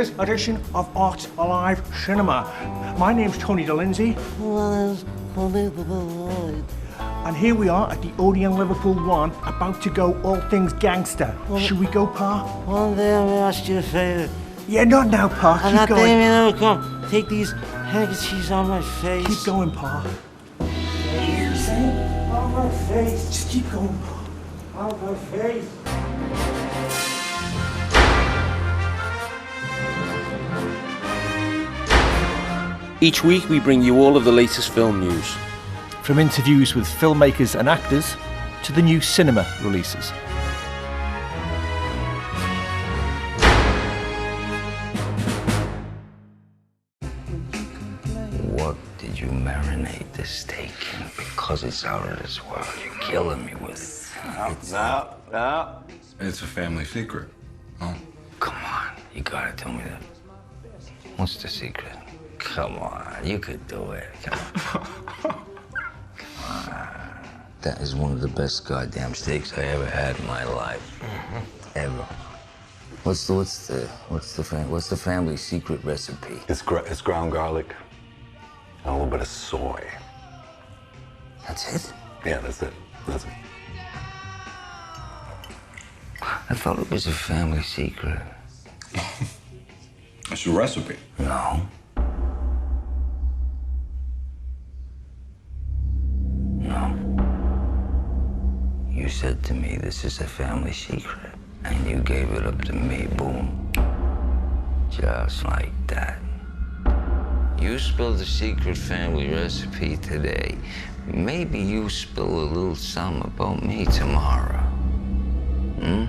this edition of Art Alive Cinema. My name's Tony DeLindsay. And here we are at the Odeon Liverpool 1, about to go all things gangster. Should we go, Pa? One day I'm gonna ask you a favour. Yeah, not now, Pa. And Keep that going. day may never come. Take these handkerchiefs on my face. Keep going, Pa. You say? On my face. Just keep going, Pa. On my face. Each week we bring you all of the latest film news. From interviews with filmmakers and actors to the new cinema releases. What did you marinate this steak in? Because it's out of this world. You're killing me with it. No. It's a family secret. Oh. Come on, you gotta tell me that. What's the secret? Come on, you could do it. Come on. That is one of the best goddamn steaks I ever had in my life. Ever. What's the family secret recipe? It's ground garlic and a little bit of soy. That's it? Yeah, that's it. That's it. I thought it was a family secret. That's your recipe. No. No. You said to me, this is a family secret. And you gave it up to me, boom. Just like that. You spilled the secret family recipe today. Maybe you spill a little something about me tomorrow. Hmm?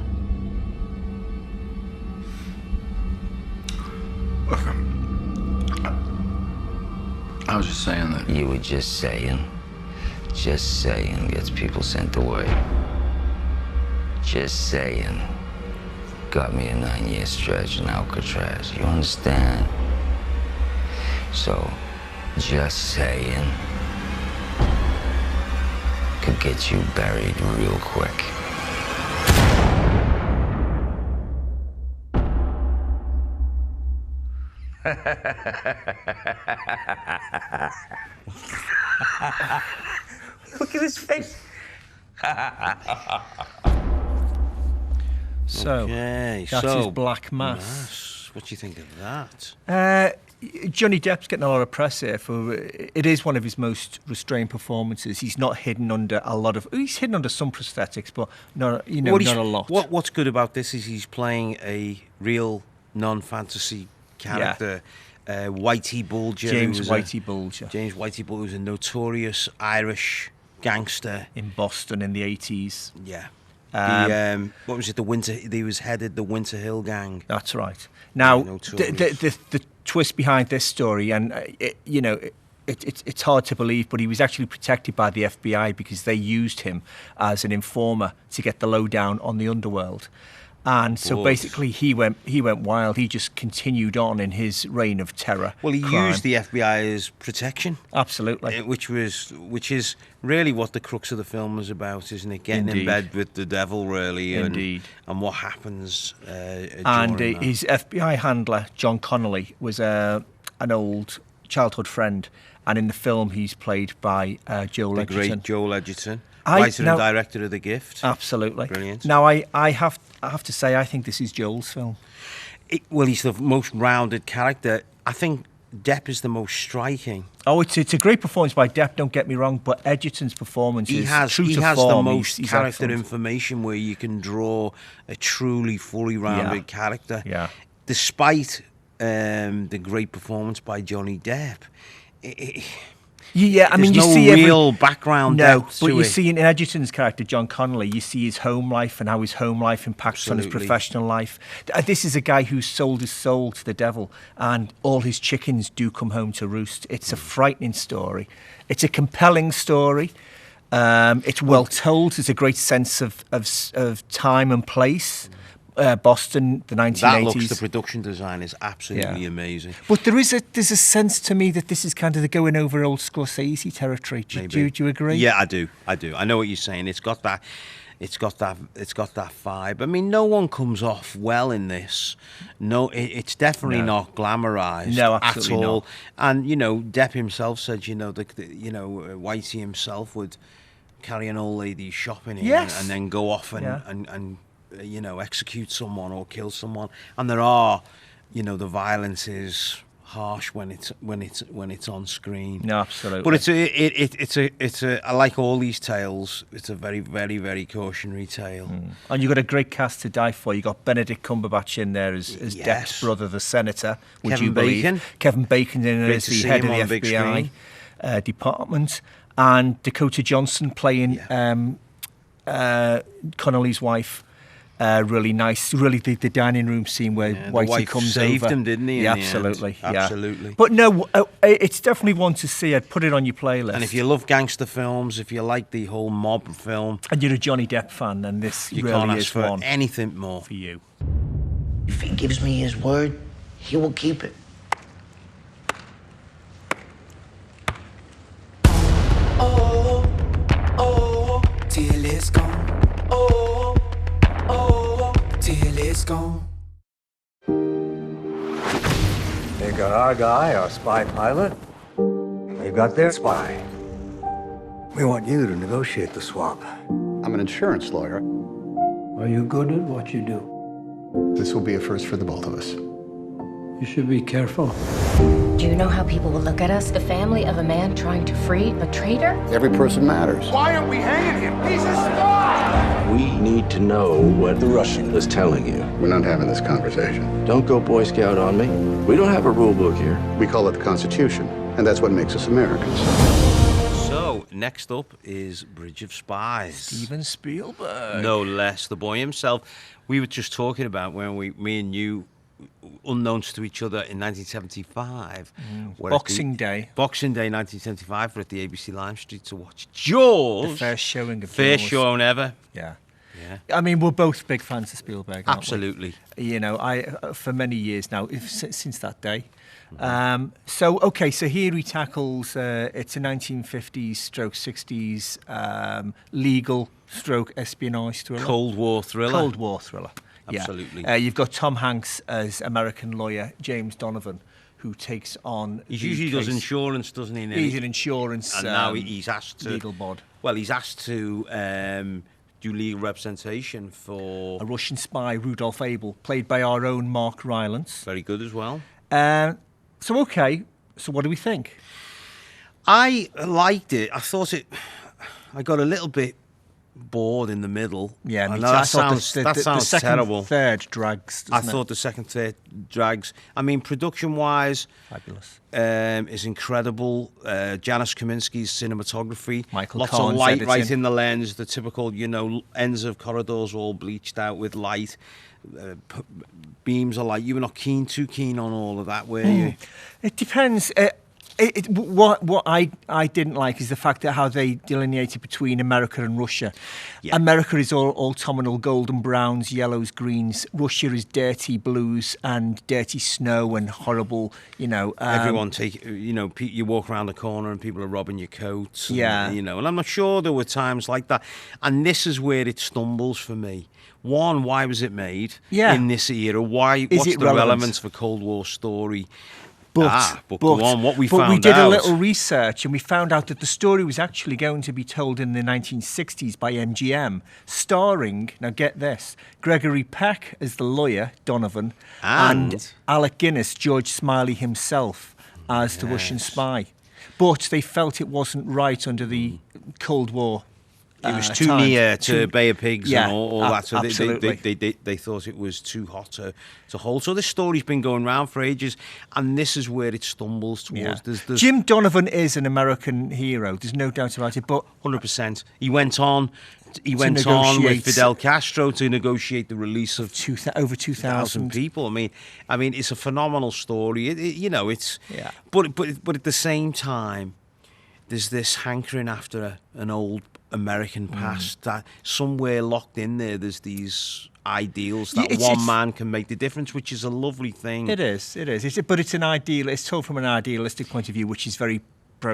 Look, I was just saying that. You were just saying. Just saying gets people sent away. Just saying got me a 9-year stretch in Alcatraz. You understand? So, just saying could get you buried real quick. Look at his face. So, Okay, that's his Black Mass. What do you think of that? Johnny Depp's getting a lot of press here for it is one of his most restrained performances. He's not hidden under a lot of. He's hidden under some prosthetics, but not not a lot. What's good about this is he's playing a real non-fantasy character. Whitey Bulger. James Whitey Bulger. James Whitey Bulger was a notorious Irish gangster In Boston in the 80s. Yeah. What was it? He was headed the Winter Hill gang. That's right. Now, Notorious. the twist behind this story, and it's hard to believe, but he was actually protected by the FBI because they used him as an informer to get the lowdown on the underworld. And so basically he went wild. He just continued on in his reign of terror. Well, he crime. used the FBI as protection. Absolutely. Which is really what the crux of the film is about, isn't it? Getting in bed with the devil, really. Indeed. And what happens And during that. his FBI handler, John Connolly, was an old childhood friend. And in the film, he's played by Joel The Edgerton. great Joel Edgerton. Writer and director of The Gift. Absolutely. Brilliant. Now, I have to say, I think this is Joel's film. Well, he's the most rounded character. I think Depp is the most striking. Oh, it's a great performance by Depp, don't get me wrong, but Edgerton's performance is true to has form. the most He's character excellent. information where you can draw a truly fully rounded character. Yeah. Despite the great performance by Johnny Depp. Yeah, I mean, you there's see no real background depth but to you it. see in Edgerton's character, John Connolly, you see his home life and how his home life impacts on his Absolutely. professional life. This is a guy who's sold his soul to the devil, and all his chickens do come home to roost. It's a frightening story. It's a compelling story. It's well told. There's a great sense of time and place. Boston, the 1980s. That looks, the production design is absolutely amazing. But there's a sense to me that this is kind of the going over old Scorsese territory. Do you agree? Yeah, I do. I know what you're saying. It's got that. It's got that vibe. I mean, no one comes off well in this. No, it's definitely not glamorized No, at absolutely all. not. And Depp himself said, Whitey himself would carry an old lady shopping in Yes. and then go off Yeah. and execute someone or kill someone. And there are, the violence is harsh when it's on screen. No, absolutely. But it's a I like all these tales. It's a very, very, very cautionary tale. And you've got a great cast to die for. You've got Benedict Cumberbatch in there as Yes. Depp's brother, the senator, would Kevin you believe? Bacon. Kevin Bacon in Great as to the see head him of on the big FBI screen. department. And Dakota Johnson playing Connolly's wife. Really nice, really the dining room scene where The Whitey wife comes saved over. him, didn't he? Yeah, in the end? absolutely. Yeah. Absolutely. But no, it's definitely one to see. I'd put it on your playlist. And if you love gangster films, if you like the whole mob film, and you're a Johnny Depp fan, then this you really can't is ask for one anything more. for you. If he gives me his word, he will keep it. Oh, oh, till it's gone. Oh, oh, till it's gone. They've got our guy, our spy pilot. They've got their spy. We want you to negotiate the swap. I'm an insurance lawyer. Are you good at what you do? This will be a first for the both of us. You should be careful. Do you know how people will look at us? The family of a man trying to free a traitor? Every person matters. Why aren't we hanging him? He's a spy! We need to know what the Russian is telling you. We're not having this conversation. Don't go Boy Scout on me. We don't have a rule book here. We call it the Constitution, and that's what makes us Americans. So, next up is Bridge of Spies. Steven Spielberg. No less, the boy himself. We were just talking about when me and you, unknowns to each other in 1975. Boxing Day. Boxing Day 1975, we're at the ABC Lime Street to watch Jaws. The first showing of First Jaws. showing ever. Yeah. Yeah. I mean, we're both big fans of Spielberg, aren't Absolutely. we? For many years now, since that day. So here he tackles, it's a 1950s stroke 60s legal stroke espionage thriller. Cold War thriller. Cold War thriller. Absolutely. Yeah. You've got Tom Hanks as American lawyer James Donovan, who takes on. He usually does insurance, doesn't he? He's an insurance. And now he's asked to legal bod. Well, he's asked to do legal representation for A Russian spy, Rudolph Abel, played by our own Mark Rylance. Very good as well. So what do we think? I liked it. I thought I got a little bit bored in the middle. Yeah, I me know too. that I thought sounds, the that sounds second, terrible. Third drags. I thought the second, third drags. I mean, production-wise, Fabulous. Is incredible. Janusz Kaminski's cinematography, Michael lots Kahn's of light editing. right in the lens. The typical, ends of corridors all bleached out with light. Beams of light. You were not too keen on all of that, were you? It depends. What I didn't like is the fact that how they delineated between America and Russia. Yeah. America is all autumnal golden browns, yellows, greens. Russia is dirty blues and dirty snow and horrible, Everyone you walk around the corner and people are robbing your coats. And, Yeah. and I'm not sure there were times like that. And this is where it stumbles for me. One, why was it made in this era? What's it the relevant? relevance for Cold War story? But go on, what we but found we did out. a little research and we found out that the story was actually going to be told in the 1960s by MGM, starring, now get this, Gregory Peck as the lawyer, Donovan, and Alec Guinness, George Smiley himself, as the Russian spy. But they felt it wasn't right under the Cold War. It was too time. near to Bay of Pigs and all that. So absolutely. they thought it was too hot to hold. So this story's been going around for ages, and this is where it stumbles towards. Yeah. Jim Donovan is an American hero. There's no doubt about it. But 100%. He went on with Fidel Castro to negotiate the release of over 2,000 people. I mean, it's a phenomenal story. It's but at the same time, there's this hankering after an old American past that somewhere locked in there's these ideals that one man can make the difference, which is a lovely thing. It is. But it's an ideal. It's told from an idealistic point of view, which is very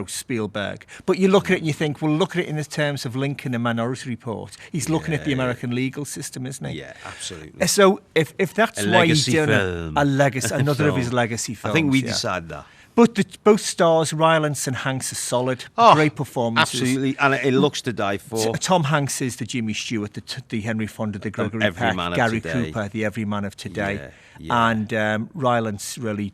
Spielberg. But you look at it and you think, well, look at it in the terms of Lincoln and Minority Report. He's looking at the American legal system, isn't he? Yeah, absolutely. So if that's A why legacy he's doing film. a legacy, another of Film. his legacy films. I think we yeah. decided that. But both stars, Rylance and Hanks, are solid. Great performances. Absolutely, and it looks to die for. Tom Hanks is the Jimmy Stewart, the Henry Fonda, the Gregory Peck, Gary Cooper, the everyman of today. And Rylance really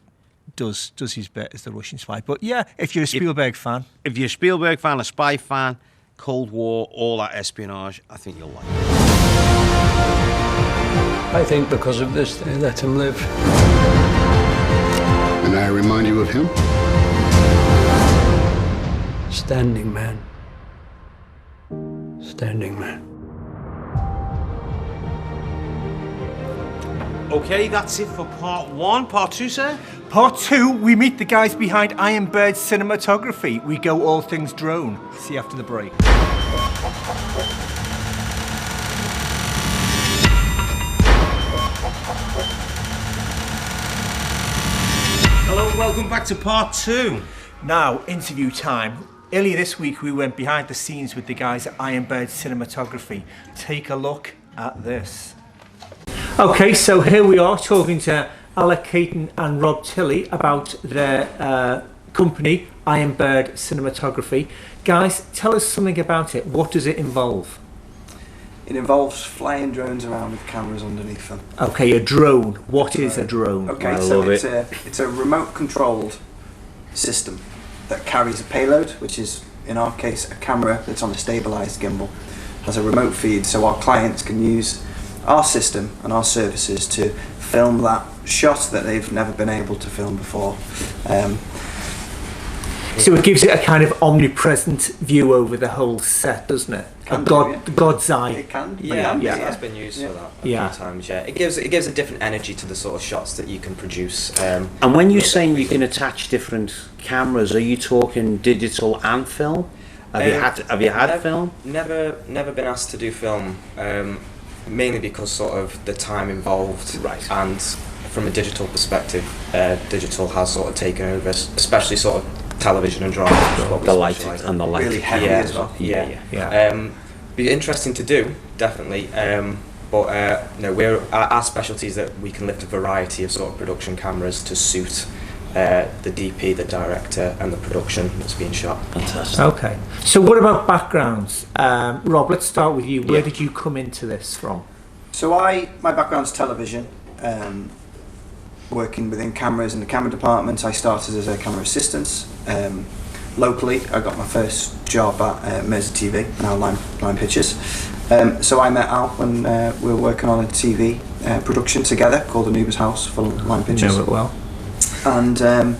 does his bit as the Russian spy. But yeah, if you're a Spielberg fan. If you're a Spielberg fan, a spy fan, Cold War, all that espionage, I think you'll like it. I think because of this, they let him live. And I remind you of him? Standing man. Standing man. Okay, that's it for part 1. Part 2, sir? Part 2, we meet the guys behind Ironbird cinematography. We go all things drone. See you after the break. Hello, welcome back to part 2. Now, interview time. Earlier this week, we went behind the scenes with the guys at Ironbird Cinematography. Take a look at this. Okay, so here we are talking to Alec, Caton and Rob Tilley about their company, Ironbird Cinematography. Guys, tell us something about it. What does it involve? It involves flying drones around with cameras underneath them. Okay, a drone. What is a drone? Okay, so it's a remote-controlled system that carries a payload, which is, in our case, a camera that's on a stabilised gimbal. Has a remote feed, so our clients can use our system and our services to film that shot that they've never been able to film before. So it gives it a kind of omnipresent view over the whole set, doesn't it? God's eye. It can. Yeah, that's been used for that a few times. Yeah, it gives a different energy to the sort of shots that you can produce. And when you're saying you can attach different cameras, are you talking digital and film? Have you had film? Never been asked to do film, mainly because sort of the time involved, right? And from a digital perspective, digital has sort of taken over, especially sort of television and drama. The lighting and the lighting. Really heavy as well. Yeah. Be interesting to do, definitely. But our specialty is that we can lift a variety of sort of production cameras to suit the DP, the director, and the production that's being shot. Fantastic. Okay. So what about backgrounds? Rob, let's start with you. Where did you come into this from? So my background's television. Working within cameras in the camera department. I started as a camera assistant. Locally, I got my first job at Mercer TV, now Line Pictures. So I met Al when we were working on a TV production together called Anuba's House for Line Pictures. Know it well. And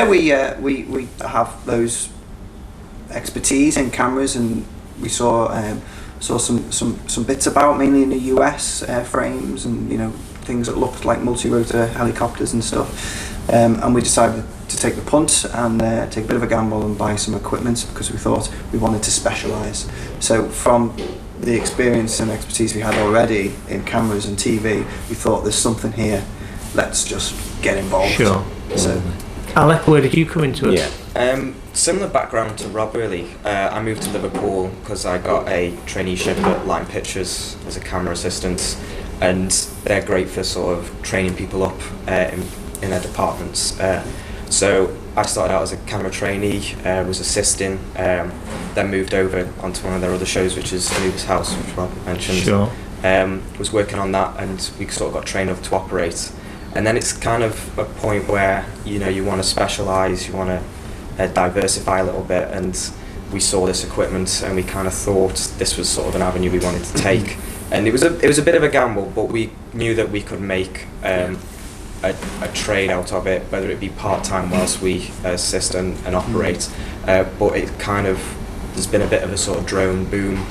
we have those expertise in cameras, and we saw some bits about, mainly in the US, frames and things that looked like multi-rotor helicopters and stuff, and we decided to take the punt and take a bit of a gamble and buy some equipment because we thought we wanted to specialise. So from the experience and expertise we had already in cameras and TV, we thought there's something here, let's just get involved. Sure. So, Alec, where did you come into it? Similar background to Rob, really. I moved to Liverpool because I got a traineeship at Line Pictures as a camera assistant, and they're great for sort of training people up in their departments. So I started out as a camera trainee, was assisting, then moved over onto one of their other shows, which is Anuba's House, which Rob mentioned. Sure. Was working on that, and we sort of got trained up to operate. And then it's kind of a point where you want to specialise, you want to diversify a little bit, and we saw this equipment and we kind of thought this was sort of an avenue we wanted to take. And it was a bit of a gamble, but we knew that we could make a trade out of it, whether it be part-time whilst we assist and operate. But it kind of, there's been a bit of a sort of drone boom,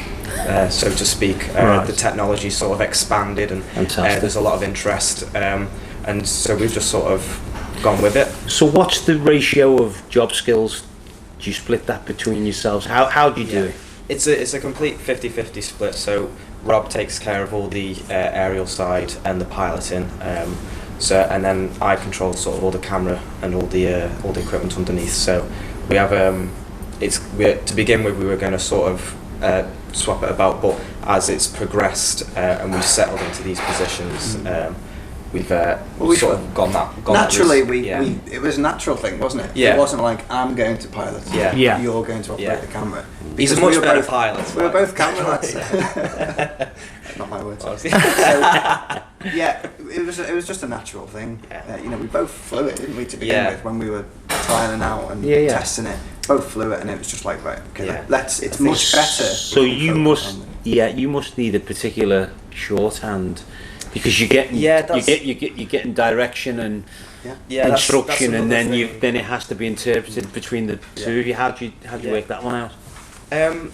so to speak. The technology sort of expanded, and there's a lot of interest. And so we've just sort of gone with it. So what's the ratio of job skills? Do you split that between yourselves? How do you do it? It's a complete 50-50 split. So Rob takes care of all the aerial side and the piloting. And then I control sort of all the camera and all the equipment underneath. So we have to begin with, we were going to sort of swap it about, but as it's progressed and we've settled into these positions, we've sort of gone that. Naturally, it was a natural thing, wasn't it? Yeah. It wasn't like I'm going to pilot. Yeah. You're going to operate the camera. He's a much better pilot. We were both camera lads. Not my words. So, yeah, it was just a natural thing. We both flew it, didn't we, to begin with, when we were trialing out and testing it. Both flew it, and it was just like, right, okay, it's much better. So you must need a particular shorthand, because you're getting direction and instruction, and then it has to be interpreted between the two of you. How do you work that one out?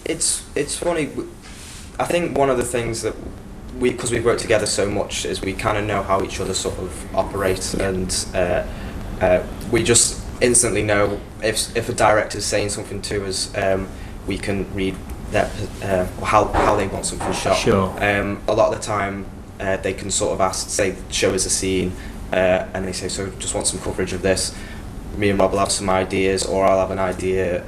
It's funny. I think one of the things that because we've worked together so much, is we kind of know how each other sort of operate, and we just instantly know if a director's saying something to us, we can read their how they want something shot. Sure. A lot of the time, they can sort of show us a scene, and they say, so just want some coverage of this. Me and Rob will have some ideas, or I'll have an idea,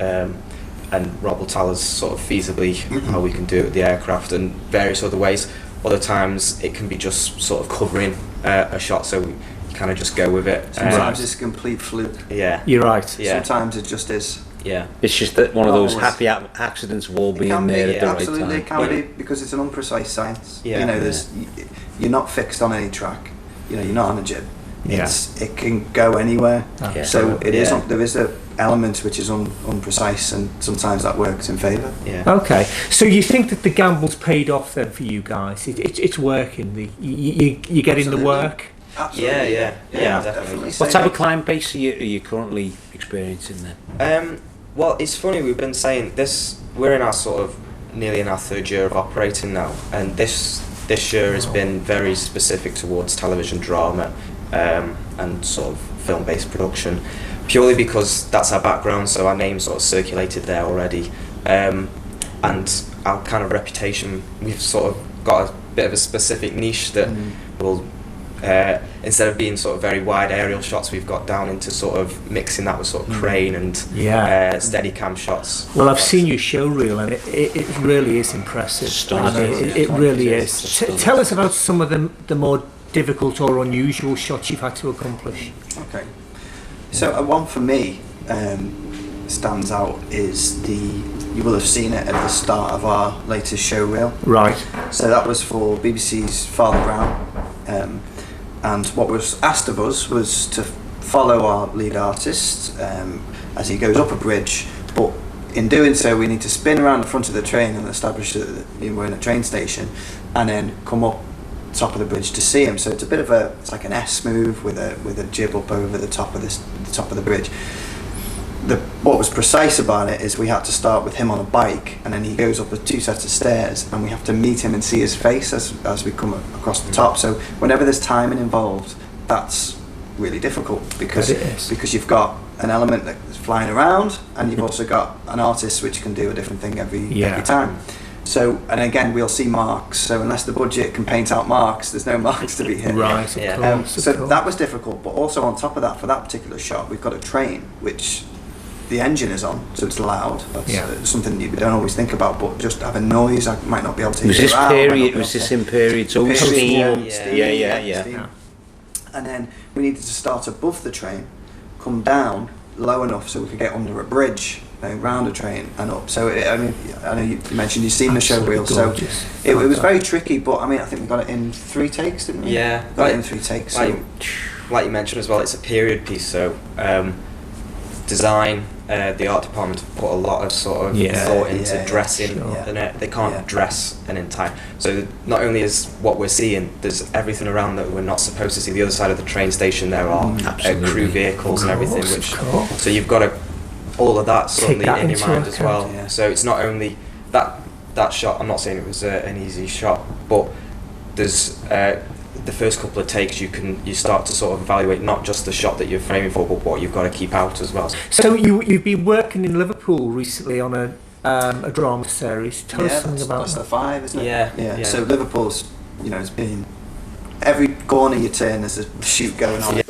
and Rob will tell us sort of feasibly how we can do it with the aircraft and various other ways. Other times it can be just sort of covering a shot, so we kind of just go with it. Sometimes it's a complete fluke. Yeah, you're right. Yeah. Sometimes it just is. Yeah, it's just that one of those happy accidents of all being there at the right time. Absolutely, it can be, because it's an unprecise science. Yeah. You're not fixed on any track. You're not on a jib. Yeah. It can go anywhere. Yeah. So there is a element which is unprecise, and sometimes that works in favour. Yeah. Okay, so you think that the gamble's paid off then for you guys? It's working. You're getting the work. Absolutely. Yeah, definitely. What type of client base are you currently experiencing then? Well, it's funny, we've been saying this. We're in our sort of nearly in our third year of operating now, and this year has been very specific towards television drama and sort of film-based production, purely because that's our background. So our name sort of circulated there already, and our kind of reputation. We've sort of got a bit of a specific niche that will. Instead of being sort of very wide aerial shots, we've got down into sort of mixing that with sort of crane and steady cam shots. Well, I've seen your show reel, and it really is impressive. It really is. Tell us about some of the more difficult or unusual shots you've had to accomplish. Okay. So one for me stands out is you will have seen it at the start of our latest show reel. Right. So that was for BBC's Father Brown. And what was asked of us was to follow our lead artist as he goes up a bridge, but in doing so we need to spin around the front of the train and establish that we're in a train station, and then come up top of the bridge to see him. So it's a bit of it's like an S move with a jib up over the top of the bridge. What was precise about it is we had to start with him on a bike, and then he goes up 2 sets of stairs, and we have to meet him and see his face as we come across the top. So whenever there's timing involved, that's really difficult, because you've got an element that's flying around, and you've also got an artist which can do a different thing every time. So, and again, we'll see marks. So unless the budget can paint out marks, there's no marks to be hit. Right. So that was difficult. But also on top of that, for that particular shot, we've got a train which the engine is on, so it's loud. That's something you don't always think about, but just having noise, I might not be able to hear it. Was this in period? So steam. Yeah. And then we needed to start above the train, come down low enough so we could get under a bridge, round a train and up. So I know you mentioned you've seen the show reel, so it was very tricky. But I mean, I think we got it in 3 takes, didn't we? Yeah, got it in 3 takes. Like you mentioned as well, it's a period piece. So design. The art department have put a lot of sort of thought into dressing, and they can't dress an entire. So not only is what we're seeing, there's everything around that we're not supposed to see. The other side of the train station, there are crew vehicles and everything, so you've got to all of that suddenly in your mind as well. Yeah. So it's not only that shot. I'm not saying it was an easy shot, but there's. The first couple of takes, you start to sort of evaluate not just the shot that you're framing for, but what you've got to keep out as well. So you've been working in Liverpool recently on a drama series. Tell us something about that's that. The 5, isn't it? Yeah. So Liverpool's, has been every corner you turn, there's a shoot going on.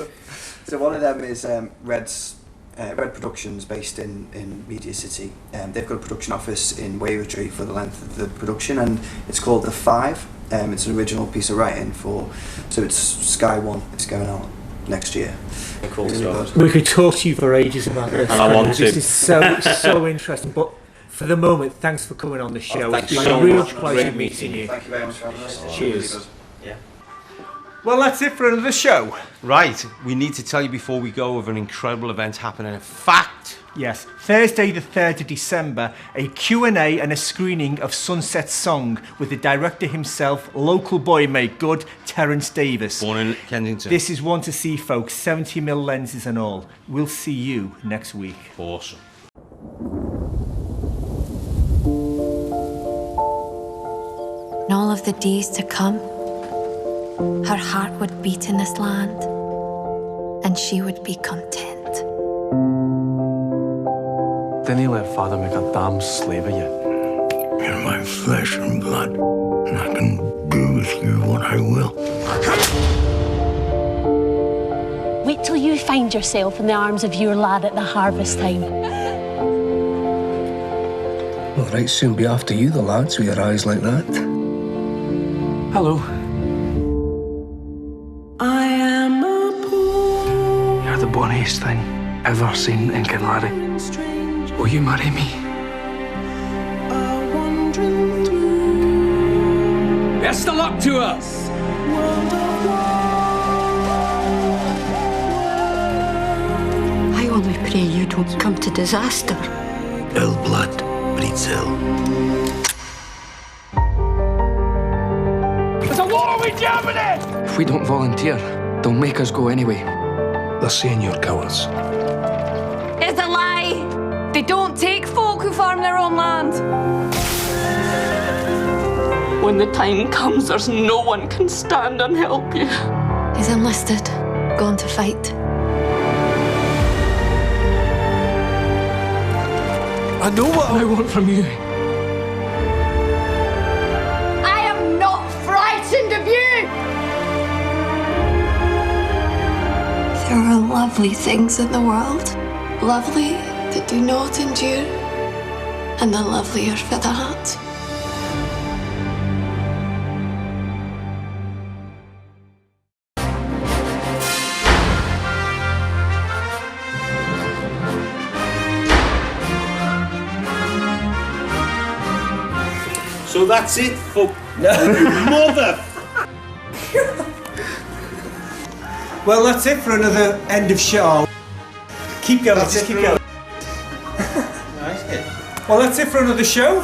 So one of them is Red's Red Productions, based in Media City. They've got a production office in Wavertree for the length of the production, and it's called The Five. It's an original piece of writing so it's Sky One. It's going out next year. Cool stuff. We could talk to you for ages about this. And I want to. This is so interesting. But for the moment, thanks for coming on the show. Thank you It's been so a real much. pleasure Great meeting you. Thank you very much for having us. Cheers. Yeah. Well, that's it for another show. Right, we need to tell you before we go of an incredible event happening. In fact, yes, Thursday the 3rd of December, a Q&A and a screening of Sunset Song with the director himself, local boy made good, Terence Davis. Born in Kensington. This is one to see, folks, 70mm lenses and all. We'll see you next week. Awesome. In all of the days to come, her heart would beat in this land, and she would be content. Didn't he let father make a damn slave of you? You're my flesh and blood, and I can do with you what I will. Wait till you find yourself in the arms of your lad at the harvest time. Well, right soon be after you, the lads, with your eyes like that. Hello. I am a poor. You're the bonniest thing ever seen in Kinlarry. Will you marry me? Best of luck to us. I only pray you don't come to disaster. Ill blood breeds ill. There's a war with Germany! If we don't volunteer, they'll make us go anyway. They're saying you're cowards. It's a lie! They don't take folk who farm their own land. When the time comes, there's no one can stand and help you. He's enlisted, gone to fight. I know what I want from you. I am not frightened of you! There are lovely things in the world, lovely that do not endure, and the lovelier for that. so that's it for mother. Well, that's it for another end of show. Keep going, just keep going. Nice. Well, that's it for another show.